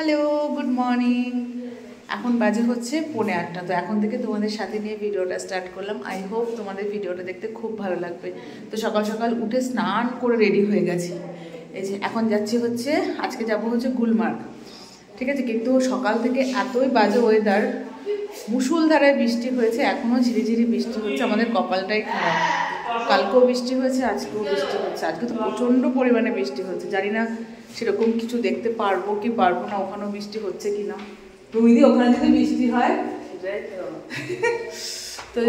Hello, good morning. এখন বাজে হচ্ছে 8:45। তো এখন থেকে তোমাদের সাথে নিয়ে ভিডিওটা স্টার্ট করলাম। আই হোপ তোমাদের ভিডিওটা দেখতে খুব ভালো লাগবে। তো সকাল সকাল উঠে স্নান করে রেডি হয়ে গেছি। এই যে এখন যাচ্ছি হচ্ছে, আজকে যাব হচ্ছে গুলমার্গ, ঠিক আছে। কিন্তু সকাল থেকে এতই বাজে ওয়েদার, মুষলধারায় বৃষ্টি হয়েছে, এখনও ঝিরিঝিরি বৃষ্টি হচ্ছে। আমাদের কপালটাই খারাপ, কালকেও বৃষ্টি হয়েছে, আজকেও বৃষ্টি হচ্ছে। আজকে তো প্রচণ্ড পরিমাণে বৃষ্টি হচ্ছে, জানি না সেরকম কিছু দেখতে পারবো কি পারবো না, ওখানেও বৃষ্টি হচ্ছে কি না। রুইদি ওখানে যদি বৃষ্টি হয় তো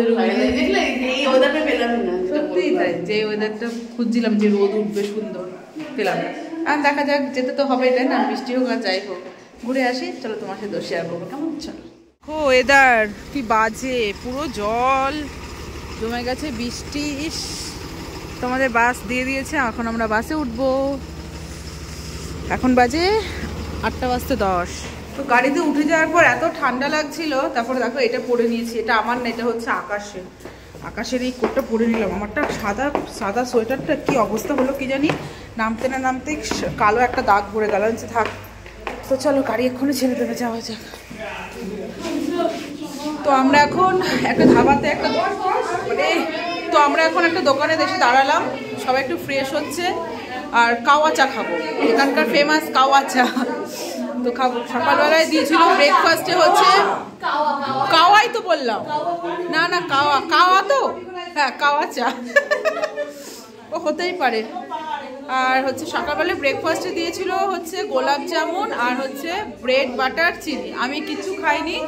সত্যিই তাই, যে ওয়েদারটা খুঁজছিলাম, যে রোদ উঠবে সুন্দর, পেলাম না। আর দেখা যাক, যেতে তো হবেই, তাই না? বৃষ্টি হোক আর যাই হোক, ঘুরে আসি। চলো তোমার সাথে শেয়ার করবো, কেমন? চলো। ওয়েদার কি বাজে, পুরো জল জমে গেছে, বৃষ্টি। ইস, তোমাদের বাস দিয়ে দিয়েছে, এখন আমরা বাসে উঠবো। এখন বাজে 8:10। তো গাড়িতে উঠে যাওয়ার পর এত ঠান্ডা লাগছিল, তারপরে দেখো এটা পরে নিয়েছি। এটা আমার না, এটা হচ্ছে আকাশের এই কোটটা পরে নিলাম। আমারটা সাদা সাদা সোয়েটারটা কি অবস্থা হলো কি জানি, নামতে না নামতে কালো একটা দাগ ভরে গেল। থাক, তো চলো গাড়ি এক্ষুনি ছেড়ে দেবে, যাওয়া যাক। তো আমরা এখন একটা ধাবাতে আমরা এখন একটা দোকানে এসে দাঁড়ালাম। সবাই একটু ফ্রেশ হচ্ছে আর কাওয়া চা খাবো, এখানকার ফেমাস কাওয়া চা। তো খাবো। সকালবেলায় দিয়েছিল ব্রেকফাস্টে হচ্ছে কাওয়াই, তো বললাম না না, কাওয়া তো, হ্যাঁ কাওয়া চা ও হতেই পারে। আর হচ্ছে সকালবেলা ব্রেকফাস্টে দিয়েছিল হচ্ছে গোলাপ জামুন আর হচ্ছে ব্রেড বাটার চিনি। আমি কিছু খাইনি,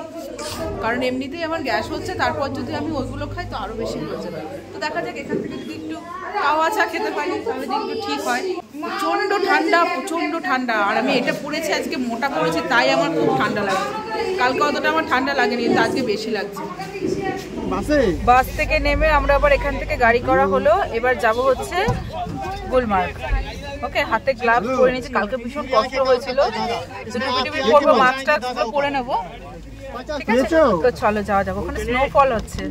কারণ এমনিতেই আমার গ্যাস হচ্ছে, তারপর যদি আমি ওইগুলো খাই তো আরও বেশি হয়ে যাবে। তো দেখা যাক, এখান থেকে যদি একটু কাওয়া চা খেতে পারি তাহলে যদি একটু ঠিক হয়। প্রচণ্ড ঠান্ডা। আর আমি এটা পরেছি আজকে, মোটা পরেছি, তাই আমার খুব ঠান্ডা লাগে। কালকে অতটা আমার ঠান্ডা লাগেনি, কিন্তু আজকে বেশি লাগছে। বাস থেকে নেমে আমরা আবার এখান থেকে গাড়ি করা হলো। এবার যাব হচ্ছে গুলমার্গ। ওকে, হাতে গ্লাভস পরে নিয়েছি, কালকে ভীষণ কষ্ট হয়েছিল। পরবো, মাস্কটা পরে নেবো, ঠিক আছে? তো চলো যাওয়া যাবো। ওখানে স্নোফল হচ্ছে।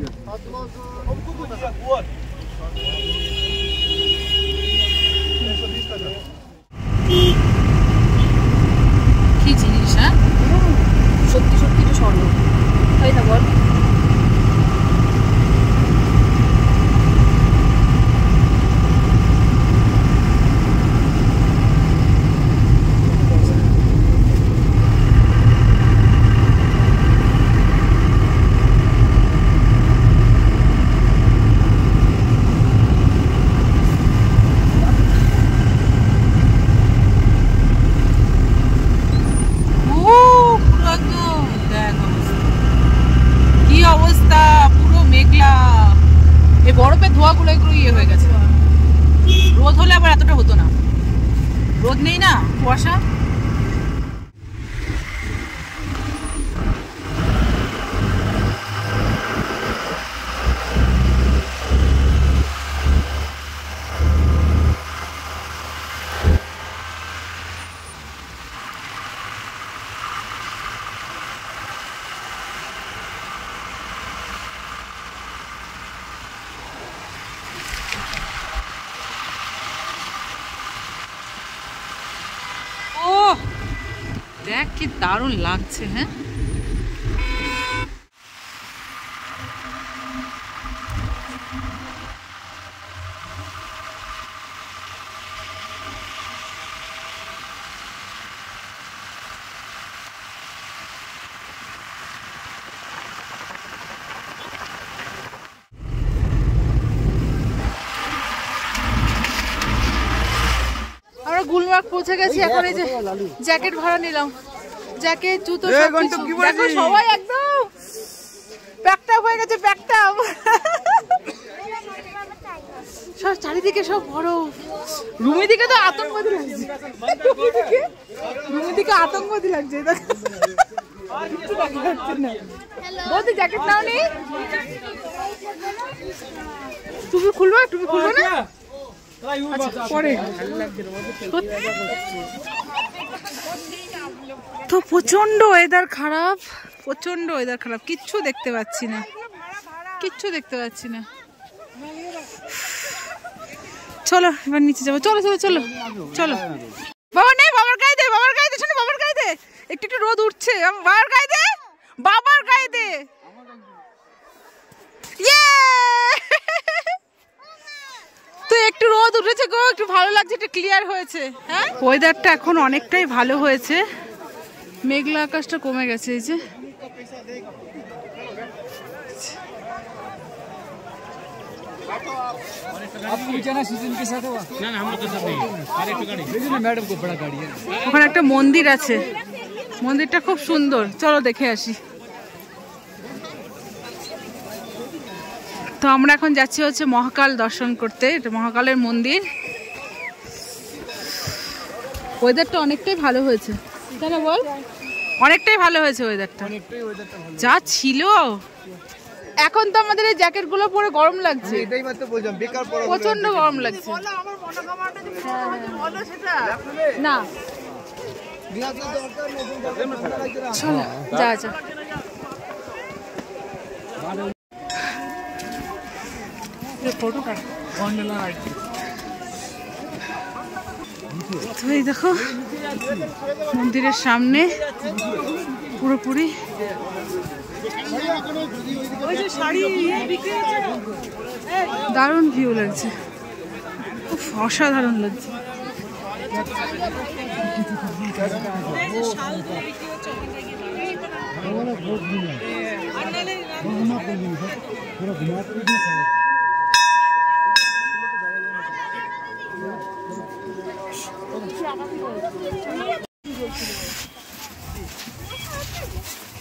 কি জিনিস, হ্যাঁ সত্যি সত্যি তো স্বর্ণ, তাই না বল? বরফের ধোঁয়াগুলো এগুলো ইয়ে হয়ে গেছে। রোদ হলে আবার এতটা হতো না, রোদ নেই না, কুয়াশা। দেখ কি দারুণ লাগছে, হ্যাঁ। আমরা গুলমার্গ পৌঁছে গেছি। এখন এই যে জ্যাকেট ভাড়া নিলাম, জ্যাকেট, জুতো, দেখো সবাই একদম প্যাকটা হয়ে গেছে, প্যাকটা। সব চারিদিকে সব বরফ। রুমি দিকে তো আতঙ্কবাদী লাগছে, রুমি দিকে আতঙ্কবাদী লাগছে। বলতে জ্যাকেট নাও নি, তুমি খুলবে না? পরে তো প্রচন্ড ওয়েদার খারাপ, কিচ্ছু দেখতে পাচ্ছি না। চলো এবার নিচে যাবো, চলো চলো চলো চলো। বাবা নেই, বাবার গায়ে দে, বাবার গায়ে দে, শোনো বাবার গায়ে দে, একটু একটু রোদ উঠছে, বাবার গায়ে দে, বাবার গায়ে দে। তো একটু রোদ উঠেছে গো, একটু ভালো লাগছে, একটু ক্লিয়ার হয়েছে। হ্যাঁ, ওয়েদারটা এখন অনেকটাই ভালো হয়েছে, মেঘলা আকাশটা কমে গেছে। এই যে ওখানে একটা মন্দির আছে, মন্দিরটা খুব সুন্দর, চলো দেখে আসি। তো আমরা এখন যাচ্ছি হচ্ছে মহাকাল দর্শন করতে, এটা মহাকালের মন্দির। ওয়েদারটা অনেকটাই ভালো হয়েছে, তাই না বল? অনেকটাই ভালো হয়েছে ওয়েদারটা, যা ছিল। এখন তো আমাদের এই জ্যাকেট গুলো পরে গরম লাগছে, প্রচন্ড গরম লাগছে না। যা যা এই দেখো মন্দিরের সামনে পুরোপুরি দারুণ ভিউ লাগছে, অসাধারণ লাগছে।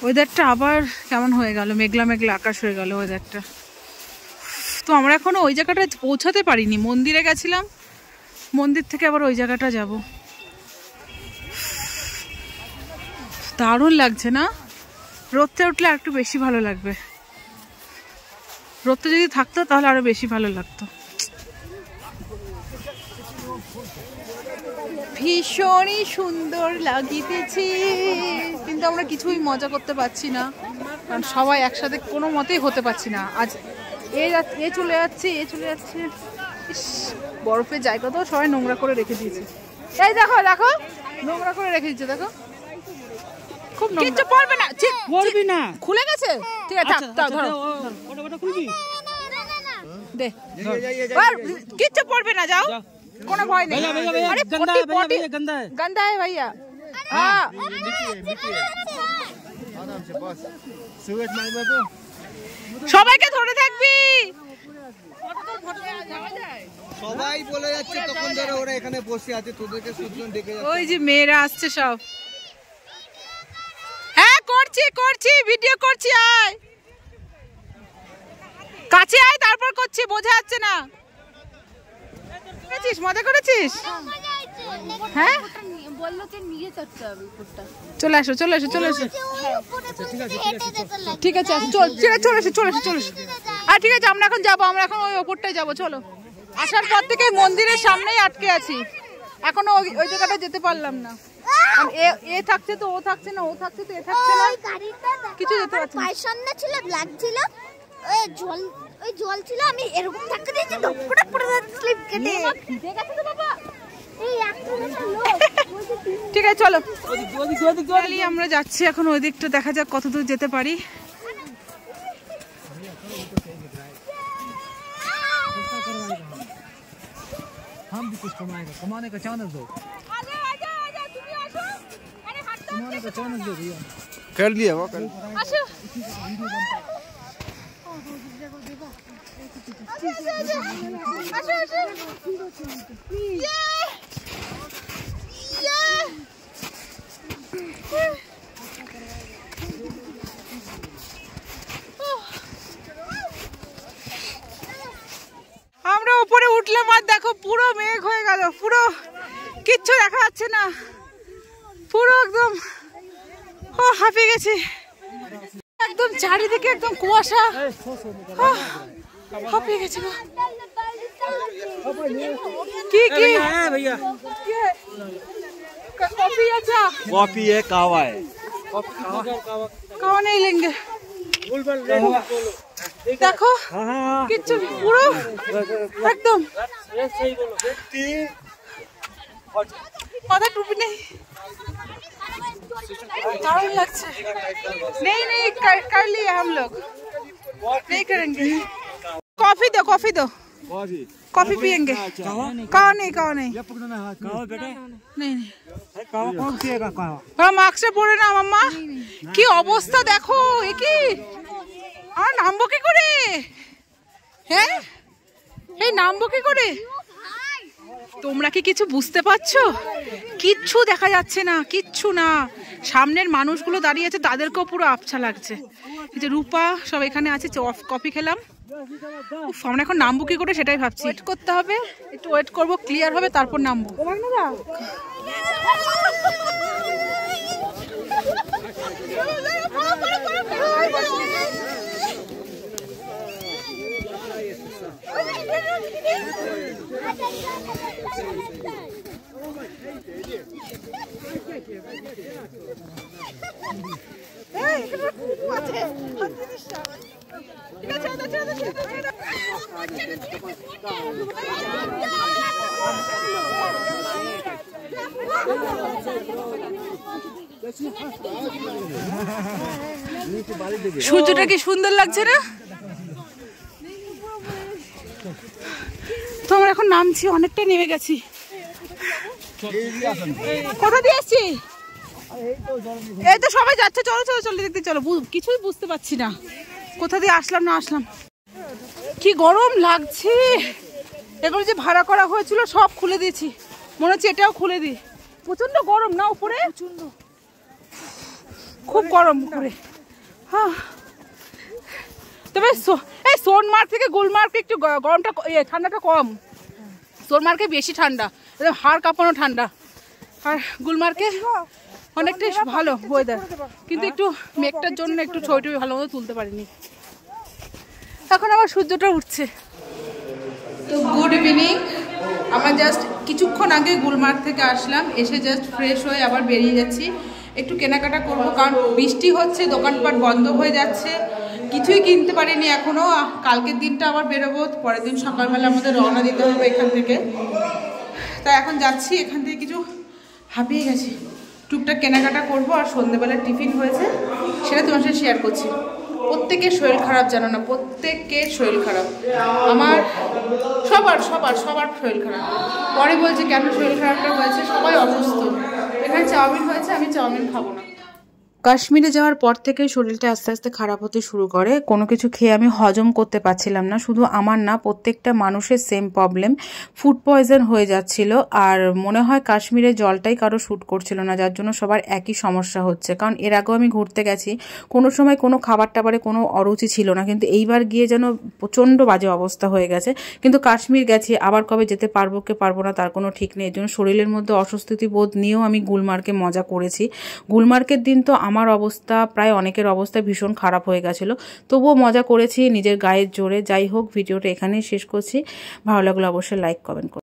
ওয়েদারটা আবার কেমন হয়ে গেল, মেঘলা মেঘলা আকাশ হয়ে গেল ওয়েদারটা। তো আমরা এখনো ওই জায়গাটায় পৌঁছাতে পারিনি, মন্দিরে গেছিলাম, মন্দির থেকে আবার ওই জায়গাটা যাব। দারুণ লাগছে না? রোদটা উঠলে আর একটু বেশি ভালো লাগবে, রোদটা যদি থাকতো তাহলে আরো বেশি ভালো লাগতো। ভীষণই সুন্দর লাগিতেছে, কিন্তু আমরা কিছুই মজা করতে পারছি না, কারণ সবাই একসাথে কোনো মতেই হতে পারছি না। আজ এ চলে যাচ্ছে, এ চলে যাচ্ছে, বরফের জায়গাটাও সবাই নোংরা করে রেখে দিয়েছে। এই দেখো দেখো, নোংরা করে রেখে দিচ্ছে, দেখো খুব কিচ্ছু পড়বে না, পড়বি না, খুলে গেছে, ঠিক আছে থাক, ধরো খুলবি দে, কিচ্ছু পড়বে না, যাও, কোনো ভয় নেই। আরে পটি গন্ধা है भैया, हाँ সবাইকে ধরে থাকবি, সবাই বলে যাচ্ছে তখন ধরে ওরা এখানে বসে আছে, তোদেরকে সুজন ডেকে যাচ্ছে। ওই যে মেয়েরা আসছে সব, হ্যাঁ করছি করছি, ভিডিও করছি, আয় কাছে আয়, তারপর করছি, বোঝা যাচ্ছে না। মজা করেছিস? হ্যাঁ চলে আসো চলে আসো চলে আসো, ঠিক আছে চলে এসো চলে এসো চলে এসো। আর ঠিক আছে, আমরা এখন যাবো, আমরা এখন ওই ওপরটায় যাবো। চলো, আসার পর থেকে মন্দিরের সামনেই আটকে আছি, এখনো ওই জায়গাটা যেতে পারলাম না। এ থাকছে তো ও থাকছে না, ও থাকছে তো এ থাকছে না, কিছু যেতে পারছি না। সামনে ছিল ব্ল্যাক ছিল, ওই জল ছিল, আমি এরকম ধাক্কা দিয়েছি, ধপকটা পড়ে যাচ্ছে, স্লিপ কেটে ভিজে গেছে তো বাবা। এই একটা লোক, ঠিক আছে চলো, আমরা যাচ্ছি এখন ওই দিকটা, দেখা যাক কতদূর যেতে পারি। कर लिया वो कर। আমরা উপরে উঠলাম আর দেখো পুরো মেঘ হয়ে গেল, পুরো কিচ্ছু দেখা যাচ্ছে না, পুরো একদম হাঁপিয়ে গেছি, একদম চারিদিকে একদম কুয়াশা, হাঁপিয়ে গেছি। কি কি भैया कॉफी है क्या? कॉफी है, कावा है, कावा नहीं लेंगे। देखो किच्चू पूरा एकदम माथा टूपी नहीं दारुण लगছে नहीं नहीं कर लिए हम लोग नहीं करेंगे कॉफी दो कॉफी पियेंगे कावा नहीं नहीं मास्क পরে না মাম্মা কি অবস্থা দেখো এ কি আর নামবো কি করে হ্যাঁ এই নামবো কি করে তোমরা কি কিছু বুঝতে পারছো কিচ্ছু দেখা যাচ্ছে না কিচ্ছু না সামনের মানুষগুলো দাঁড়িয়ে আছে তাদেরকেও পুরো আবছা লাগছে এই যে রূপা সব এখানে আছে কফি খেলাম আমরা এখন নামবো কি করে সেটাই ভাবছি ওয়েট করতে হবে একটু ওয়েট করবো ক্লিয়ার হবে তারপর নামবো সূর্যটা কি সুন্দর লাগছে না তো আমরা এখন নামছি অনেকটা নেমে গেছি কোথা দিয়ে আসছি এই তো সবাই যাচ্ছে চলো চলো চলো দেখতে চলো কিছুই বুঝতে পারছি না কোথা দিয়ে আসলাম না আসলাম কি গরম লাগছে এগুলো যে ভাড়া করা হয়েছিল সব খুলে দিয়েছি মনে হচ্ছে এটাও খুলে দিই প্রচন্ড গরম না উপরে খুব গরম উপরে হ্যাঁ তবে এই সোনমার্গ থেকে গুলমার্গে একটু গরমটা ঠান্ডাটা কম সোনমার্গে বেশি ঠান্ডা একদম হাড় কাঁপানো ঠান্ডা আর গুলমার্গে অনেকটাই ভালো ওয়েদার কিন্তু একটু মেঘটার জন্য একটু ছবি টবি ভালো মতো তুলতে পারিনি এখন আবার সূর্যটা উঠছে তো গুড ইভিনিং আমরা জাস্ট কিছুক্ষণ আগে গুলমার্গ থেকে আসলাম এসে জাস্ট ফ্রেশ হয়ে আবার বেরিয়ে যাচ্ছি একটু কেনাকাটা করবো কারণ বৃষ্টি হচ্ছে দোকানপাট বন্ধ হয়ে যাচ্ছে কিছুই কিনতে পারিনি এখনো কালকের দিনটা আবার বেরোবো পরের দিন সকালবেলা আমাদের রওনা দিতে হবে এখান থেকে তাই এখন যাচ্ছি এখান থেকে কিছু হাঁপিয়ে গেছি টুকটাক কেনাকাটা করবো আর সন্ধ্যেবেলা টিফিন হয়েছে সেটা তোমার সাথে শেয়ার করছি প্রত্যেকের শরীর খারাপ জানো না প্রত্যেকের শরীর খারাপ আমার সবার শরীর খারাপ পরে বলছে কেন শরীর খারাপটা হয়েছে সবাই অসুস্থ এখানে চাউমিন হয়েছে আমি চাউমিন খাবো না কাশ্মীরে যাওয়ার পর থেকে শরীরটা আস্তে আস্তে খারাপ হতে শুরু করে কোনো কিছু খেয়ে আমি হজম করতে পারছিলাম না শুধু আমার না প্রত্যেকটা মানুষের সেম প্রবলেম ফুড পয়জন হয়ে যাচ্ছিল আর মনে হয় কাশ্মীরের জলটাই কারো শ্যুট করছিল না যার জন্য সবার একই সমস্যা হচ্ছে কারণ এর আগেও আমি ঘুরতে গেছি কোনো সময় কোনো খাবার টাবারে কোনো অরুচি ছিল না কিন্তু এইবার গিয়ে যেন প্রচণ্ড বাজে অবস্থা হয়ে গেছে কিন্তু কাশ্মীর গেছি আবার কবে যেতে পারবো কি পারবো না তার কোনো ঠিক নেই এর জন্য শরীরের মধ্যে অস্বস্তি বোধ নিয়েও আমি গুলমার্গে মজা করেছি গুলমার্গের দিন তো আমার অবস্থা প্রায় অনেকের অবস্থা ভীষণ খারাপ হয়ে গেছিলো তবুও মজা করেছি নিজের গায়ের জোরে যাই হোক ভিডিওটা এখানেই শেষ করছি ভালো লাগলে অবশ্যই লাইক কমেন্ট